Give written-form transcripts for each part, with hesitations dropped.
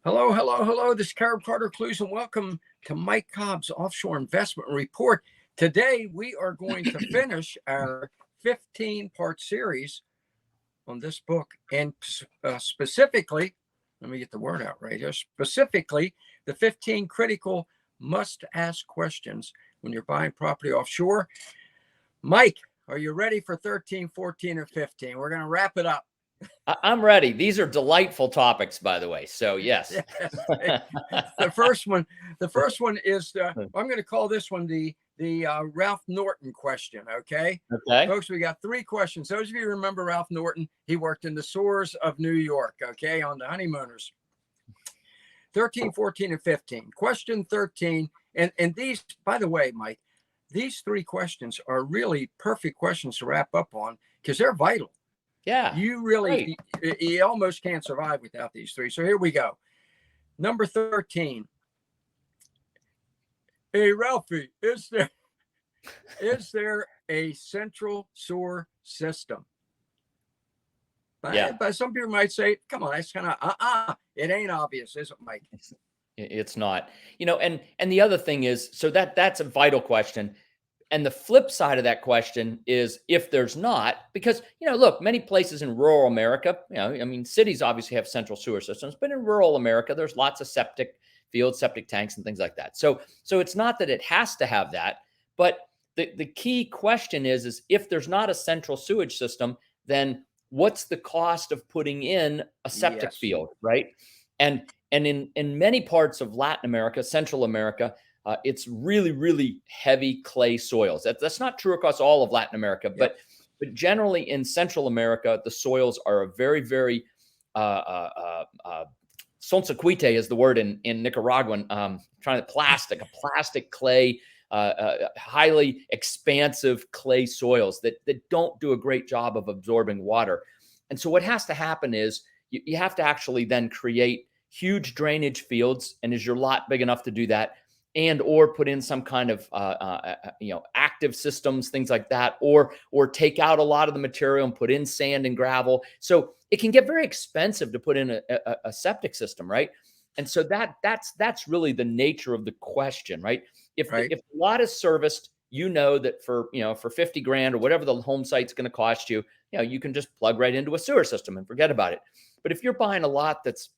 Hello, hello, hello. This is Carib Clews, and welcome to Mike Cobb's Offshore Investment Report. Today, we are going to finish our 15-part series on this book, and specifically, let me get the word out right here, specifically, the 15 critical must-ask questions when you're buying property offshore. Mike, are you ready for 13, 14, or 15? We're going to wrap it up. I'm ready. These are delightful topics, by the way. So yes. The first one is I'm going to call this one the Ralph Norton question. Okay. Folks, we got 3 questions. Those of you who remember Ralph Norton, he worked in the sewers of New York. Okay, on the Honeymooners. 13, 14, and 15. Question 13, and these, by the way, Mike, these 3 questions are really perfect questions to wrap up on because they're vital. Yeah. You really, you almost can't survive without these 3. So here we go. Number 13. Hey, Ralphie, is there a central sewer system? But some people might say, come on, that's kind of, it ain't obvious, is it, Mike? It's not, and the other thing is, so that's a vital question. And the flip side of that question is if there's not, because, look, many places in rural America, cities obviously have central sewer systems, but in rural America, there's lots of septic fields, septic tanks, and things like that. So it's not that it has to have that, but the key question is if there's not a central sewage system, then what's the cost of putting in a septic field, right? And in many parts of Latin America, Central America, it's really, really heavy clay soils. That's not true across all of Latin America, but generally in Central America, the soils are a very, very sonsacuite is the word in Nicaraguan. A plastic clay, highly expansive clay soils that don't do a great job of absorbing water. And so what has to happen is you have to actually then create huge drainage fields, and is your lot big enough to do that? And or put in some kind of active systems, things like that, or take out a lot of the material and put in sand and gravel. So it can get very expensive to put in a septic system, right? And so that's really the nature of the question, right? If the lot is serviced, that for 50 grand or whatever the home site's going to cost you, you can just plug right into a sewer system and forget about it. But if you're buying a lot that's,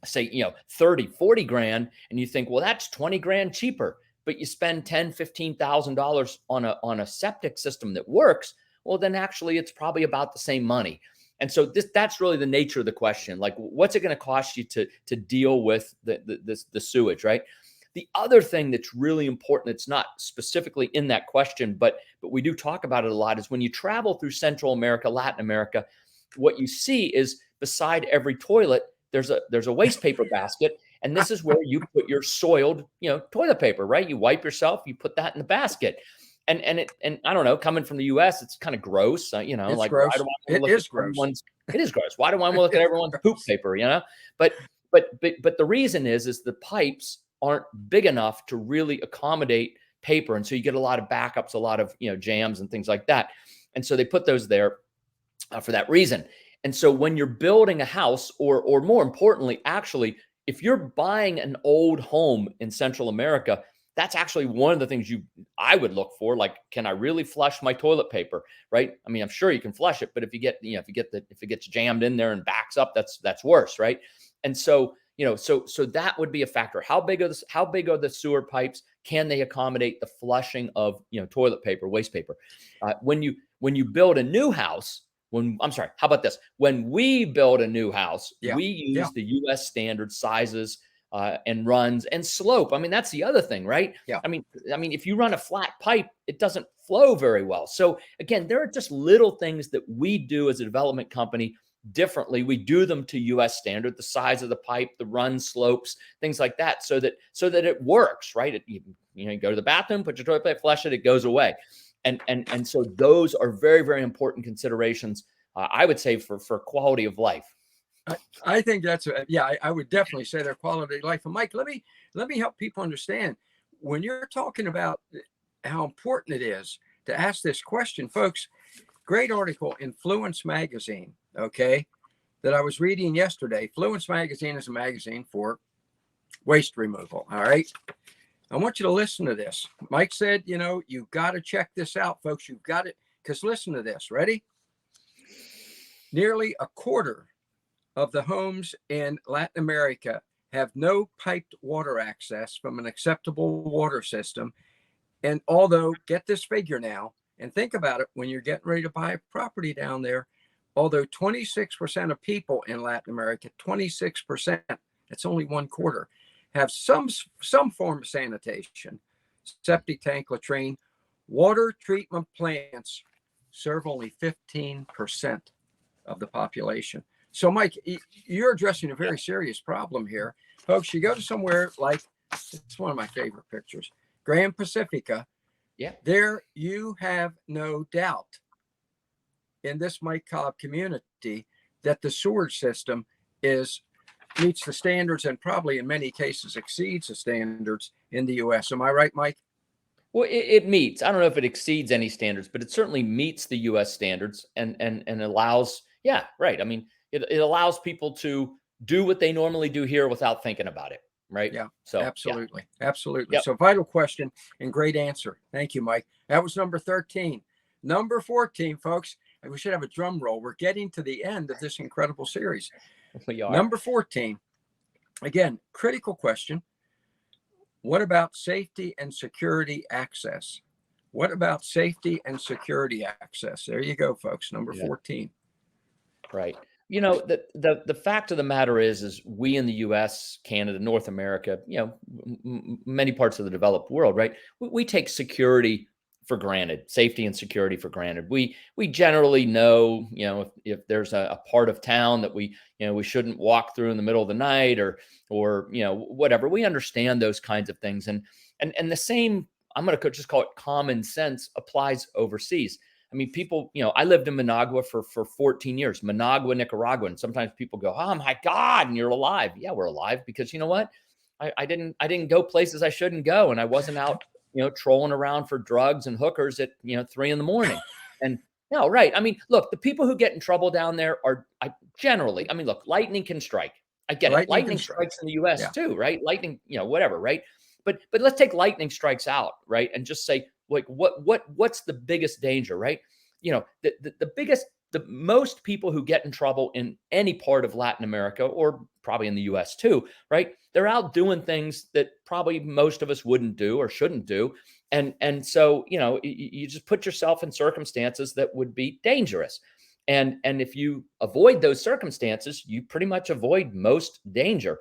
say, 30, 40 grand, and you think, well, that's 20 grand cheaper, but you spend $10,000, $15,000 on a septic system that works, well, then actually it's probably about the same money. And so that's really the nature of the question. Like, what's it going to cost you to deal with the sewage, right? The other thing that's really important, it's not specifically in that question, but we do talk about it a lot, is when you travel through Central America, Latin America, what you see is beside every toilet, there's a waste paper basket, and this is where you put your soiled, toilet paper, right? You wipe yourself, you put that in the basket. And I don't know, coming from the US, it's kind of gross, it's like gross. Why do I it is gross. It is gross. Why do I want to look at everyone's poop paper, But the reason is the pipes aren't big enough to really accommodate paper, and so you get a lot of backups, a lot of jams and things like that. And so they put those there for that reason. And so when you're building a house, or more importantly, actually, if you're buying an old home in Central America, that's actually one of the things I would look for. Like, can I really flush my toilet paper, right? I mean, I'm sure you can flush it, but if it gets jammed in there and backs up, that's worse, right? And so, so that would be a factor. How big are the sewer pipes? Can they accommodate the flushing of toilet paper, waste paper? When you build a new house, how about this? When we build a new house, we use the U.S. standard sizes and runs and slope. I mean, that's the other thing, right? Yeah. I mean, if you run a flat pipe, it doesn't flow very well. So again, there are just little things that we do as a development company differently. We do them to U.S. standard, the size of the pipe, the run slopes, things like that, so that it works, right? You go to the bathroom, put your toilet paper, flush it, it goes away. And so those are very, very important considerations, I would say, for quality of life. I think that's I would definitely say their quality of life. And Mike, let me help people understand, when you're talking about how important it is to ask this question, folks. Great article in Fluence magazine. Okay, that I was reading yesterday. Fluence Magazine is a magazine for waste removal. All right. I want you to listen to this. Mike said, you've got to check this out, folks. You've got it. Because listen to this. Ready? Nearly a quarter of the homes in Latin America have no piped water access from an acceptable water system. And although, get this figure now, and think about it when you're getting ready to buy a property down there, although 26% of people in Latin America, 26%, that's only one quarter, have some form of sanitation, septic tank, latrine, water treatment plants serve only 15% of the population. So, Mike, you're addressing a very serious problem here. Folks, you go to somewhere like, it's one of my favorite pictures, Grand Pacifica. Yeah. There you have no doubt in this Mike Cobb community that the sewage system meets the standards and probably in many cases exceeds the standards in the U.S. Am I right, Mike? Well, it meets. I don't know if it exceeds any standards, but it certainly meets the U.S. standards and allows. Yeah, right. I mean, it allows people to do what they normally do here without thinking about it. Right. Yeah. So absolutely. Yeah. Absolutely. Yep. So vital question and great answer. Thank you, Mike. That was number 13. Number 14, folks. And we should have a drum roll. We're getting to the end of this incredible series. We are. Number 14. Again, critical question. What about safety and security access? What about safety and security access? There you go, folks. Number 14. Right. The fact of the matter is we in the U.S., Canada, North America, many parts of the developed world, right? We take security for granted, safety and security for granted. We generally know, if there's a part of town that we shouldn't walk through in the middle of the night or whatever. We understand those kinds of things. And the same, I'm going to just call it common sense, applies overseas. I mean, people, I lived in Managua for 14 years, Managua, Nicaragua. And sometimes people go, oh my God, and you're alive. Yeah, we're alive because you know what? I didn't go places I shouldn't go. And I wasn't out, trolling around for drugs and hookers at, 3 a.m. And no, right. I mean, look, the people who get in trouble down there are generally, look, lightning can strike. I get it. Lightning strikes in the U.S. too, right? Lightning, whatever, right? But let's take lightning strikes out, right? And just say, like, what's the biggest danger, right? The most people who get in trouble in any part of Latin America or probably in the US too, right? They're out doing things that probably most of us wouldn't do or shouldn't do. And so, you just put yourself in circumstances that would be dangerous. And if you avoid those circumstances, you pretty much avoid most danger.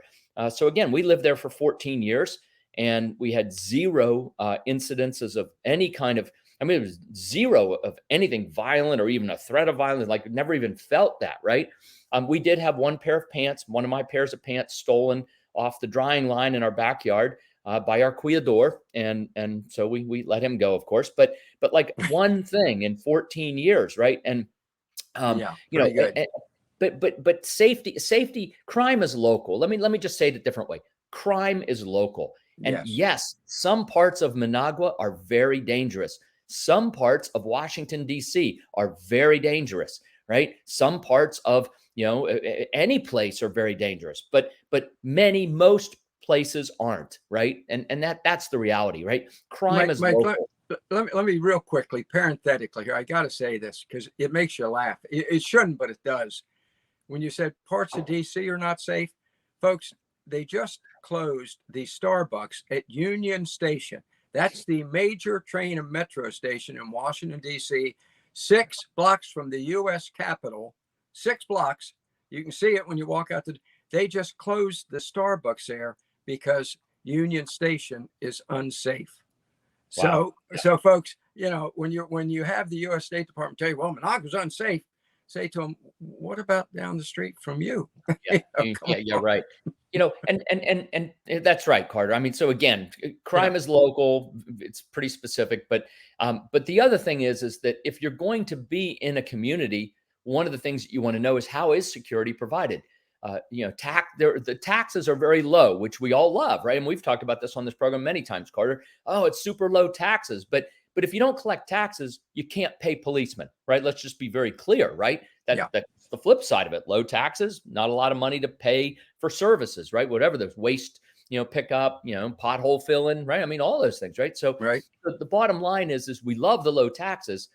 So again, we lived there for 14 years. And we had zero incidences of any kind of, it was zero of anything violent or even a threat of violence, like never even felt that, right? We did have one pair of pants, one of my pairs of pants stolen off the drying line in our backyard by our cuidador. And so we let him go, of course, but like one thing in 14 years, right? And, but safety, crime is local. Let me just say it a different way. Crime is local. And yes, some parts of Managua are very dangerous. Some parts of Washington, D.C. are very dangerous, right? Some parts of, any place are very dangerous, but most places aren't, right? And that's the reality, right? Crime is local. Let me real quickly, parenthetically here, I got to say this because it makes you laugh. It shouldn't, but it does. When you said parts of D.C. are not safe, folks, they just closed the Starbucks at Union Station. That's the major train and metro station in Washington, D.C., 6 blocks from the U.S. Capitol, 6 blocks. You can see it when you walk out. They just closed the Starbucks there because Union Station is unsafe. Wow. So folks, when you have the U.S. State Department tell you, well, Managua's unsafe, say to them, what about down the street from you? Yeah, right. And that's right, Carter. So again, crime is local. It's pretty specific, but the other thing is that if you're going to be in a community, one of the things that you want to know is how is security provided? The taxes are very low, which we all love, right? And we've talked about this on this program many times, Carter. Oh, it's super low taxes, but if you don't collect taxes, you can't pay policemen, right? Let's just be very clear, right? That's the flip side of it. Low taxes, not a lot of money to pay for services, right? Whatever the waste, pickup, pothole filling, right? I mean, all those things, right? So Right. the bottom line is we love the low taxes,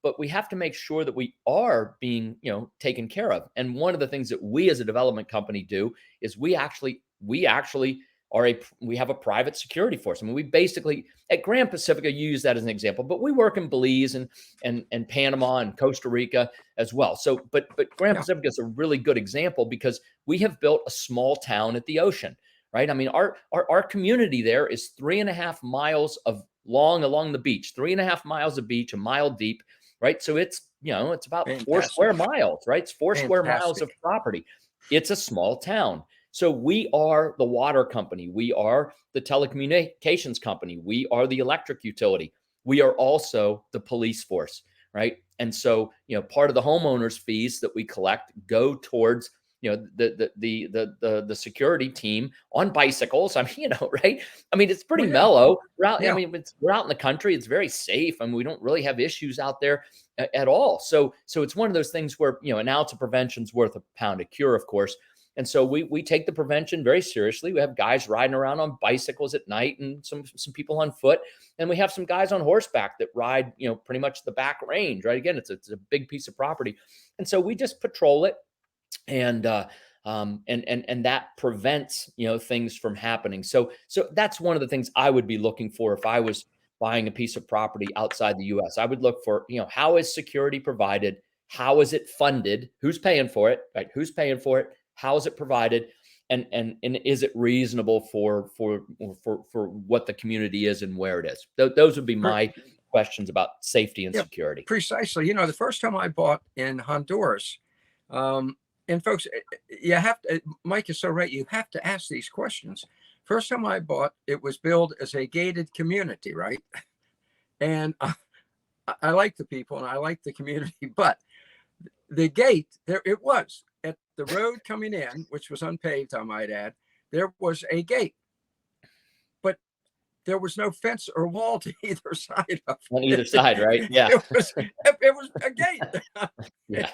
but we have to make sure that we are being, taken care of. And one of the things that we as a development company do is we actually we have a private security force. I mean, we basically at Grand Pacifica, you use that as an example, but we work in Belize and Panama and Costa Rica as well. So, but Grand Pacifica is a really good example because we have built a small town at the ocean, right? I mean, our community there is 3.5 miles of long along the beach, 3.5 miles of beach, a mile deep, right? So it's about Fantastic. 4 square miles, right? It's 4 square miles Fantastic. of property. It's a small town. So we are the water company. We are the telecommunications company. We are the electric utility. We are also the police force, right? And so, part of the homeowners fees that we collect go towards, the security team on bicycles. I mean, right? I mean, it's pretty mellow. We're out, I mean, we're out in the country. It's very safe. I mean, we don't really have issues out there at all. So it's one of those things where, an ounce of prevention's worth a pound of cure, of course. And so we take the prevention very seriously. We have guys riding around on bicycles at night and some people on foot. And we have some guys on horseback that ride, pretty much the back range, right? Again, it's a big piece of property. And so we just patrol it and that prevents, things from happening. So that's one of the things I would be looking for if I was buying a piece of property outside the US. I would look for, how is security provided? How is it funded? Who's paying for it? Right? Who's paying for it? How is it provided? And is it reasonable for what the community is and where it is? Those would be my questions about safety and security. Precisely. The first time I bought in Honduras, and folks, you have to, Mike is so right. You have to ask these questions. First time I bought, it was billed as a gated community, right? And I like the people and I like the community, but the gate there, it was at the road coming in, which was unpaved, I might add, there was a gate, but there was no fence or wall to either side of it. On either side, right? Yeah. It was a gate. Yeah.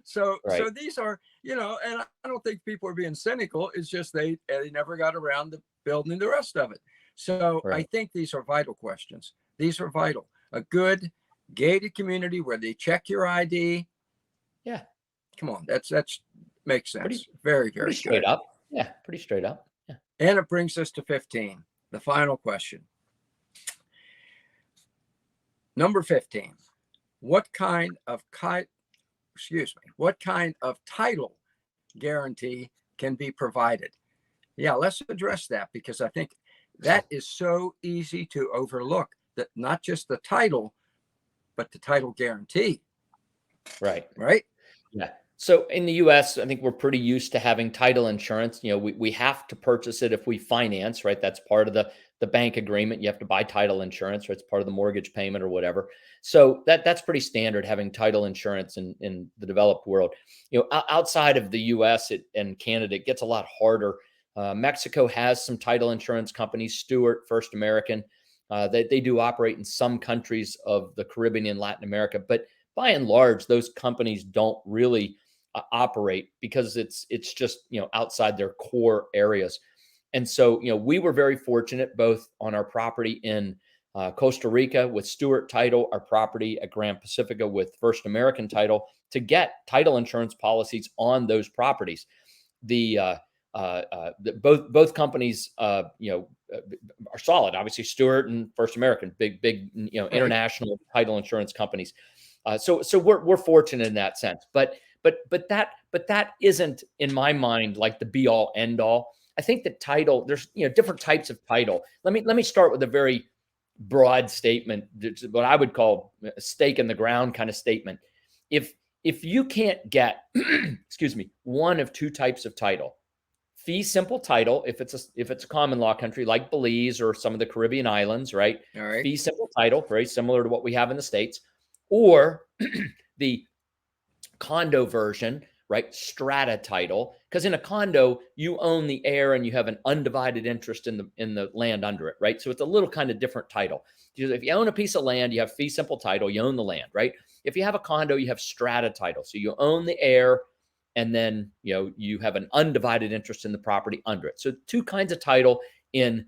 So these are, and I don't think people are being cynical. It's just they never got around to building the rest of it. So I think these are vital questions. These are vital. A good gated community where they check your ID. Yeah. Come on, that's makes sense. Very pretty straight up. Yeah, pretty straight up. Yeah. And it brings us to 15, the final question. Number 15. What kind of title guarantee can be provided? Yeah, let's address that because I think that is so easy to overlook, that not just the title, but the title guarantee. Right. Right. Yeah. So in the US, I think we're pretty used to having title insurance. We have to purchase it if we finance, right? That's part of the bank agreement. You have to buy title insurance, right? It's part of the mortgage payment or whatever. So that's pretty standard, having title insurance in the developed world. Outside of the US and Canada, it gets a lot harder. Mexico has some title insurance companies, Stewart, First American. They do operate in some countries of the Caribbean and Latin America, but by and large, those companies don't really operate because it's just, outside their core areas. And so, we were very fortunate both on our property in Costa Rica with Stewart Title, our property at Grand Pacifica with First American Title, to get title insurance policies on those properties. Both companies, are solid. Obviously, Stewart and First American, big, international title insurance companies. So we're fortunate in that sense. But that isn't, in my mind, like the be all end all. I think that title, there's different types of title. Let me start with a very broad statement, what I would call a stake in the ground kind of statement. If you can't get, excuse me, one of two types of title, fee simple title, if it's a common law country like Belize or some of the Caribbean islands, right? All right. Fee simple title, very similar to what we have in the States, or the condo version, right? Strata title, because in a condo, you own the air and you have an undivided interest in the land under it, right? So it's a little kind of different title. If you own a piece of land, you have fee simple title, you own the land, right? If you have a condo, you have strata title. So you own the air and then, you have an undivided interest in the property under it. So two kinds of title in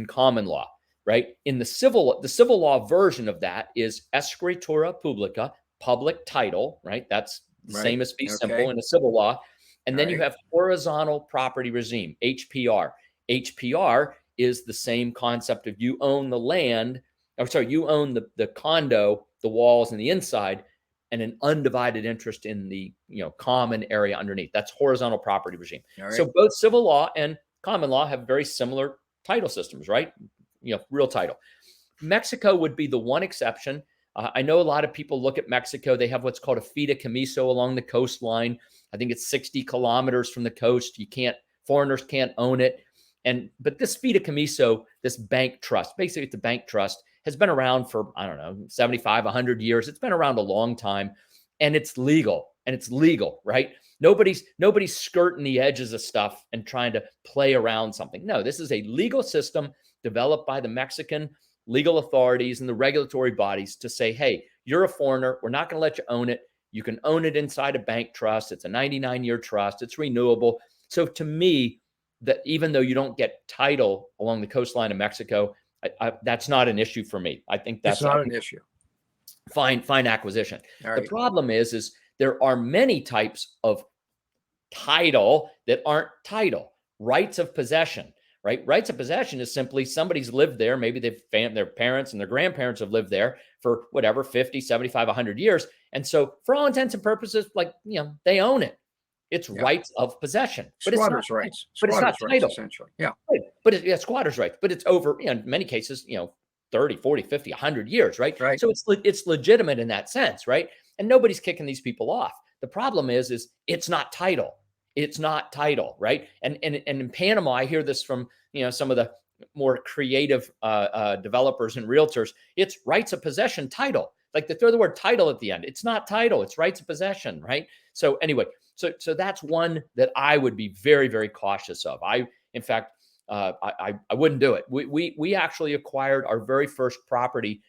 common law, right? In the civil law version of that is escritura publica, public title, right? That's the same as fee simple in a civil law. And then you have horizontal property regime, HPR. HPR is the same concept of you own the land, you own the condo, the walls and the inside, and an undivided interest in the common area underneath. That's horizontal property regime. So both civil law and common law have very similar title systems, right? Real title. Mexico would be the one exception. I know a lot of people look at Mexico. They have what's called a fideicomiso along the coastline. I think it's 60 kilometers from the coast. Foreigners can't own it. But this fideicomiso, this bank trust, basically it's a bank trust, has been around for, 75, 100 years. It's been around a long time, and it's legal, right? Nobody's skirting the edges of stuff and trying to play around something. No, this is a legal system developed by the Mexican legal authorities and the regulatory bodies to say, hey, you're a foreigner. We're not going to let you own it. You can own it inside a bank trust. It's a 99-year trust. It's renewable. So to me, that even though you don't get title along the coastline of Mexico, that's not an issue for me. I think that's not an issue. Fine acquisition. The problem is there are many types of title that aren't title. Rights of possession, right? Rights of possession is simply somebody's lived there. Maybe their parents and their grandparents have lived there for whatever, 50, 75, 100 years. And so for all intents and purposes, they own it. It's rights of possession. But squatters' rights. But it's not title. Essentially. Yeah. Right. But squatters' rights. But it's over, in many cases, 30, 40, 50, 100 years, right? So it's legitimate in that sense, right? And nobody's kicking these people off. The problem is it's not title. It's not title, right? And in Panama, I hear this from, some of the more creative developers and realtors. It's rights of possession title. Like they throw the word title at the end. It's not title. It's rights of possession, right? So anyway, so that's one that I would be very, very cautious of. In fact, I wouldn't do it. We actually acquired our very first property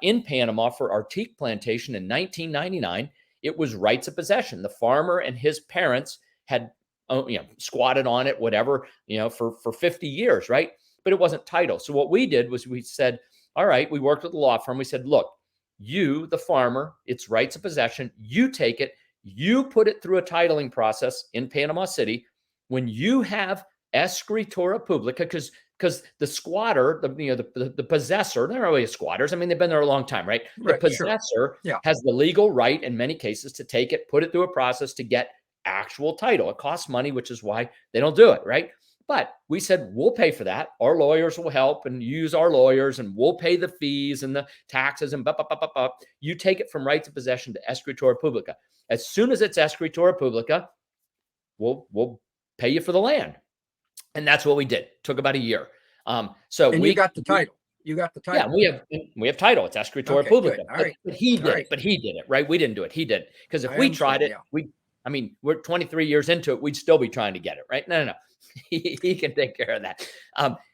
in Panama for our teak plantation in 1999. It was rights of possession. The farmer and his parents had squatted on it, whatever, for 50 years, right? But it wasn't title. So what we did was we said, all right, we worked with the law firm. We said, look, you, the farmer, it's rights of possession. You take it. You put it through a titling process in Panama City. When you have escritura publica, because the squatter, the possessor, they're not really squatters. I mean, they've been there a long time, right? The possessor has the legal right in many cases to take it, put it through a process to get actual title. It costs money, which is why they don't do it, right? But we said, we'll pay for that. Our lawyers will help and use our lawyers, and we'll pay the fees and the taxes and you take it from rights of possession to escritura publica. As soon as it's escritura publica, we'll pay you for the land. And that's what we did. Took about a year. You got the title. You got the title. Yeah, we have title. It's escritura publica. Right. But he did it, right? We didn't do it. He did. Because if we tried it, we're 23 years into it, we'd still be trying to get it, right? No. He can take care of that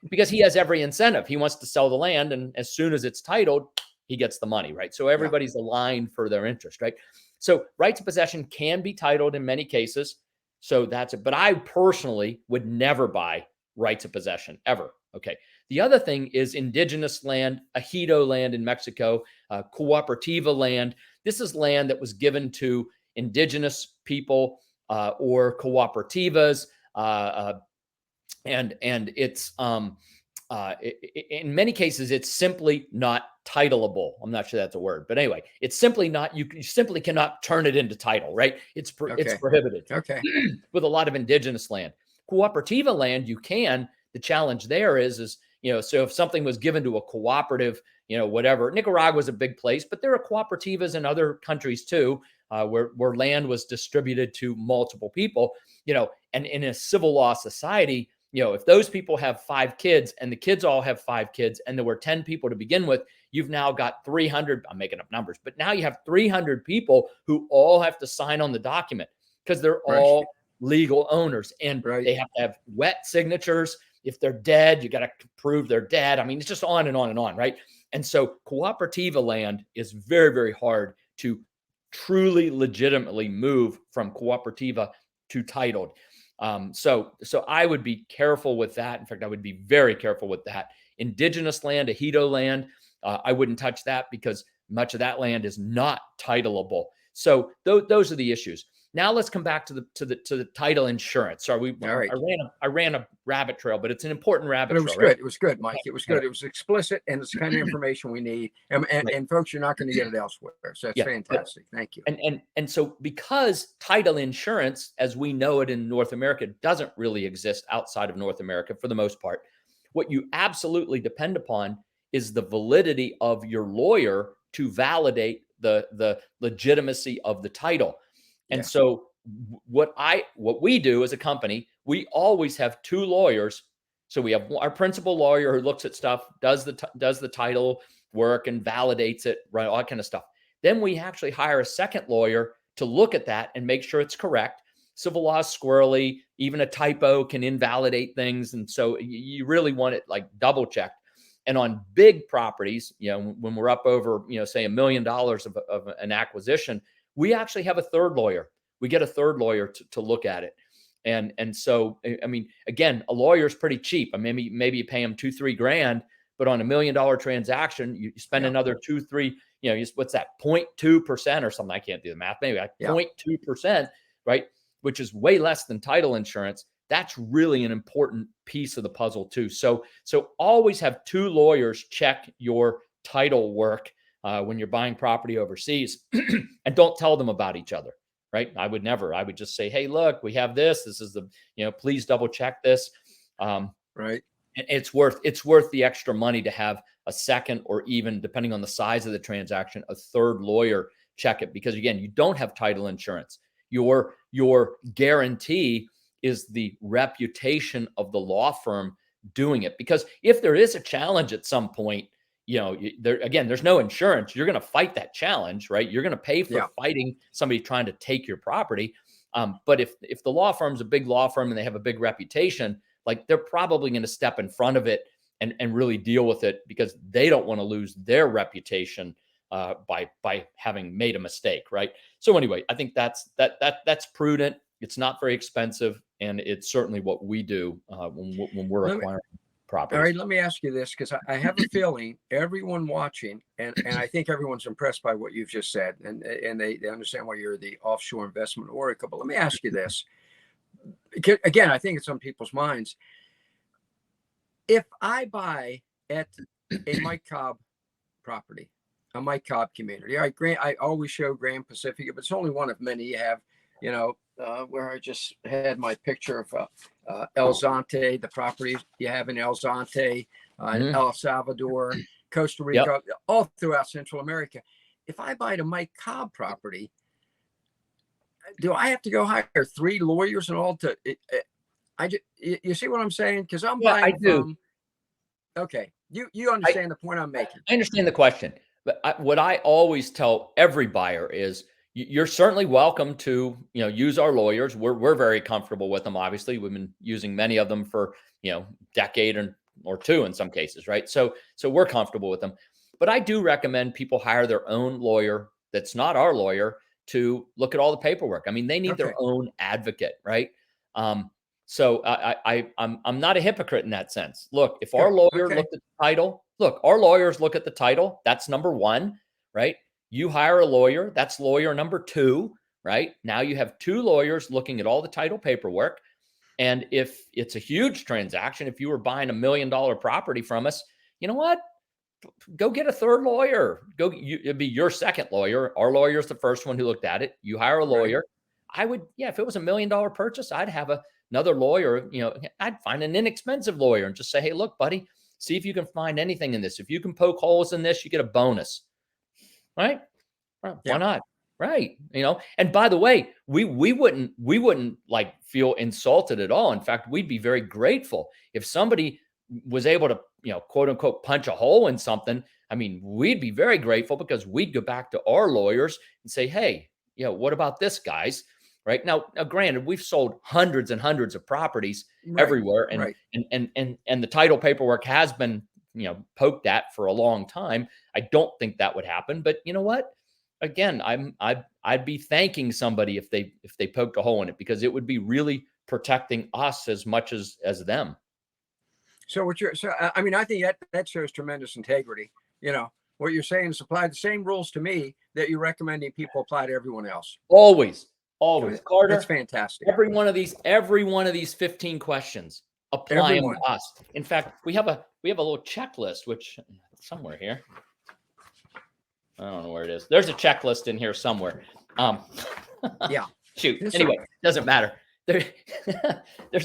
because he has every incentive. He wants to sell the land, and as soon as it's titled, he gets the money, right? So everybody's aligned for their interest, right? So rights of possession can be titled in many cases. So that's it. But I personally would never buy rights of possession ever. Okay. The other thing is indigenous land, ejido land in Mexico, cooperativa land. This is land that was given to indigenous people or cooperativas. And it's in many cases, it's simply not titleable. I'm not sure that's a word, but anyway, it's simply not, you simply cannot turn it into title, right? It's prohibited. Okay. With a lot of indigenous land. Cooperativa land, you can. The challenge there is, so if something was given to a cooperative, whatever, Nicaragua is a big place, but there are cooperativas in other countries too, where land was distributed to multiple people, and in a civil law society, if those people have 5 kids and the kids all have 5 kids and there were 10 people to begin with, you've now got 300, I'm making up numbers, but now you have 300 people who all have to sign on the document. because they're Right. all legal owners, and Right. they have to have wet signatures. If they're dead, you got to prove they're dead. I mean, it's just on and on and on, right? And so cooperativa land is very, very hard to truly legitimately move from cooperativa to titled. So I would be careful with that. In fact, I would be very careful with that. Indigenous land, ejido land, I wouldn't touch that because much of that land is not titleable. So those are the issues. Now let's come back to the title insurance. Sorry, All right. I ran a rabbit trail, but it's an important rabbit But it trail. was Right? good. It was good, Mike. It was good. It was explicit, and it's the kind of information we need. And Right. folks, you're not going to get it elsewhere. So that's Yeah, fantastic. Thank you. And so because title insurance, as we know it in North America, doesn't really exist outside of North America for the most part, what you absolutely depend upon is the validity of your lawyer to validate the legitimacy of the title. Yeah. And so what we do as a company, we always have two lawyers. So we have our principal lawyer who looks at stuff, does the title work and validates it, right? All that kind of stuff. Then we actually hire a second lawyer to look at that and make sure it's correct. Civil law is squirrely. Even a typo can invalidate things. And so you really want it like double checked. And on big properties, when we're up over, say $1 million of an acquisition, we actually have a third lawyer. We get a third lawyer to look at it. And so, I mean, again, a lawyer is pretty cheap. I mean, maybe you pay him $2-3 grand, but on $1 million transaction, you spend another 2-3, what's that, 0.2% or something? I can't do the math. Maybe like 0.2%, right? Which is way less than title insurance. That's really an important piece of the puzzle too. So always have two lawyers check your title work when you're buying property overseas, and don't tell them about each other. Right? I would never. I would just say, hey, look, we have this. This is the, please double check this. Right. It's worth the extra money to have a second, or even depending on the size of the transaction, a third lawyer check it, because again, you don't have title insurance. Your guarantee is the reputation of the law firm doing it. Because if there is a challenge at some point, there's no insurance. You're going to fight that challenge, right? You're going to pay for fighting somebody trying to take your property. But if the law firm's a big law firm and they have a big reputation, like they're probably going to step in front of it and really deal with it, because they don't want to lose their reputation by having made a mistake, right? So anyway, I think that's prudent. It's not very expensive, and it's certainly what we do when we're acquiring properties. All right, let me ask you this, because I have a feeling everyone watching, and I think everyone's impressed by what you've just said, and they understand why you're the offshore investment oracle. But let me ask you this. Again, I think it's on people's minds. If I buy at a Mike Cobb property, a Mike Cobb community, I always show Grand Pacific, but it's only one of many you have, where I just had my picture of El Zante, the property you have in El Zante, El Salvador, Costa Rica, all throughout Central America. If I buy the Mike Cobb property, do I have to go hire 3 lawyers and all to? You see what I'm saying? Because I'm buying. I do. Okay, you understand the point I'm making. I understand the question, but what I always tell every buyer is, you're certainly welcome to, use our lawyers. We're very comfortable with them. Obviously, we've been using many of them for, decade or two in some cases, right? So we're comfortable with them. But I do recommend people hire their own lawyer that's not our lawyer to look at all the paperwork. I mean, they need their own advocate, right? So I'm not a hypocrite in that sense. Look, if our lawyer looked at the title, our lawyers look at the title. That's number one, right? You hire a lawyer, that's lawyer number 2, right? Now you have 2 lawyers looking at all the title paperwork. And if it's a huge transaction, if you were buying $1 million property from us, you know what? Go get a third lawyer. It'd be your second lawyer. Our lawyer's the first one who looked at it. You hire a lawyer. I would, if it was $1 million purchase, I'd have another lawyer. I'd find an inexpensive lawyer and just say, hey, look, buddy, see if you can find anything in this. If you can poke holes in this, you get a bonus. Right? Why not? Right. And by the way, we wouldn't like feel insulted at all. In fact, we'd be very grateful if somebody was able to, quote unquote, punch a hole in something. I mean, we'd be very grateful, because we'd go back to our lawyers and say, hey, what about this, guys? right? Now, granted, we've sold hundreds and hundreds of properties Right, everywhere, and right. and the title paperwork has been, poked at for a long time. I don't think that would happen, but you know what? Again, I'd be thanking somebody if they poked a hole in it, because it would be really protecting us as much as them. So I mean, I think that shows tremendous integrity. What you're saying is apply the same rules to me that you're recommending people apply to everyone else. Always, always, That's Carter. fantastic. Every one of these 15 questions, apply them Everyone. to us. In fact, we have a little checklist, which somewhere here. I don't know where it is. There's a checklist in here somewhere. Yeah. Shoot. Anyway, doesn't matter. There's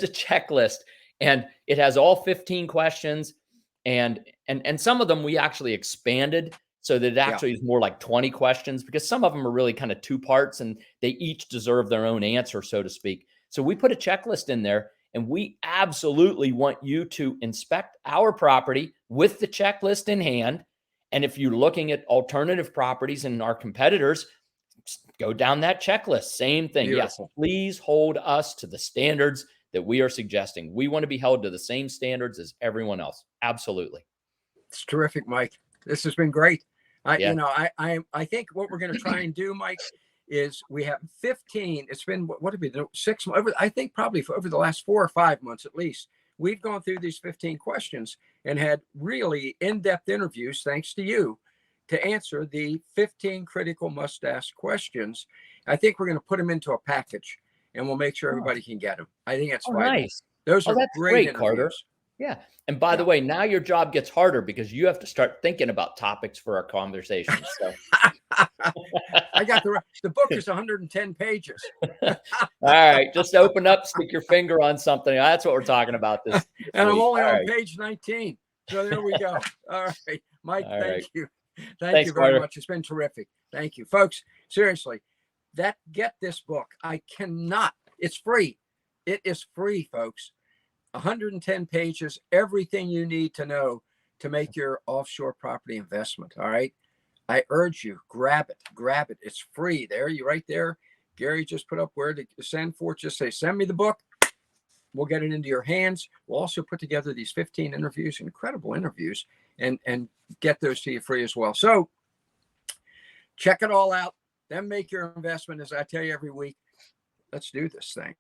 a checklist, and it has all 15 questions, and some of them we actually expanded so that it actually is more like 20 questions, because some of them are really kind of two parts and they each deserve their own answer, so to speak. So we put a checklist in there, and we absolutely want you to inspect our property with the checklist in hand. And if you're looking at alternative properties and our competitors, go down that checklist. Same thing. Beautiful. Yes, please hold us to the standards that we are suggesting. We want to be held to the same standards as everyone else. Absolutely. It's terrific, Mike. This has been great. I think what we're going to try and do, Mike, is we have 15. It's been, what have we done? 6 months. I think probably over the last 4 or 5 months at least, we've gone through these 15 questions and had really in-depth interviews, thanks to you, to answer the 15 critical must-ask questions. I think we're going to put them into a package, and we'll make sure everybody can get them. I think that's vital. Nice. Those are that's great interviews. Carter. Yeah. And by the way, now your job gets harder because you have to start thinking about topics for our conversations. So I got the book is 110 pages. All right. Just open up, stick your finger on something. That's what we're talking about this and week. I'm only on page 19. So there we go. All right. Mike, thank you. Thanks you very Carter. much. It's been terrific. Thank you. Folks, seriously, get this book. It's free. It is free, folks. 110 pages, everything you need to know to make your offshore property investment. All right. I urge you, grab it. It's free. You right there. Gary just put up where to send for. Just say, send me the book. We'll get it into your hands. We'll also put together these 15 interviews, incredible interviews, and get those to you free as well. So check it all out. Then make your investment, as I tell you every week. Let's do this thing.